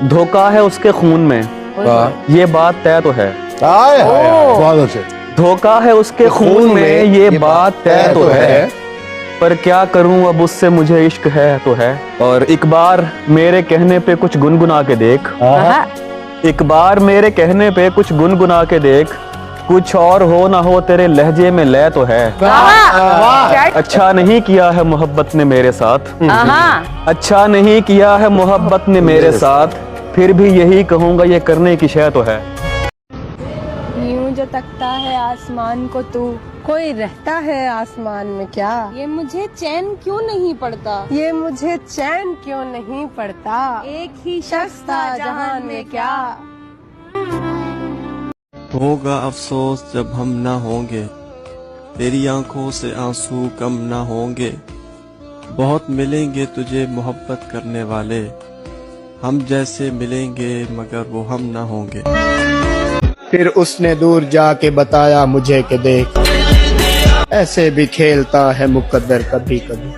धोखा है उसके खून में, ये बात तय तो है। बहुत अच्छे। धोखा है उसके खून में, ये बात तय तो है। पर क्या करूं अब उससे, मुझे इश्क है तो है। और एक बार मेरे कहने पे कुछ गुनगुना के देख, एक बार मेरे कहने पे कुछ गुनगुना के देख, कुछ और हो ना हो तेरे लहजे में लय तो है। अच्छा नहीं किया है मोहब्बत ने मेरे साथ, अच्छा नहीं किया है मोहब्बत ने मेरे साथ, फिर भी यही कहूंगा ये करने की शय तो है। यूं जो तकता है आसमान को तू, कोई रहता है आसमान में क्या, ये मुझे चैन क्यों नहीं पड़ता, ये मुझे चैन क्यों नहीं पड़ता, एक ही शख्स था जहान में क्या। होगा अफसोस जब हम ना होंगे, तेरी आंखों से आंसू कम ना होंगे। बहुत मिलेंगे तुझे मोहब्बत करने वाले, हम जैसे मिलेंगे मगर वो हम ना होंगे। फिर उसने दूर जाके बताया मुझे कि देख, ऐसे भी खेलता है मुकद्दर कभी कभी।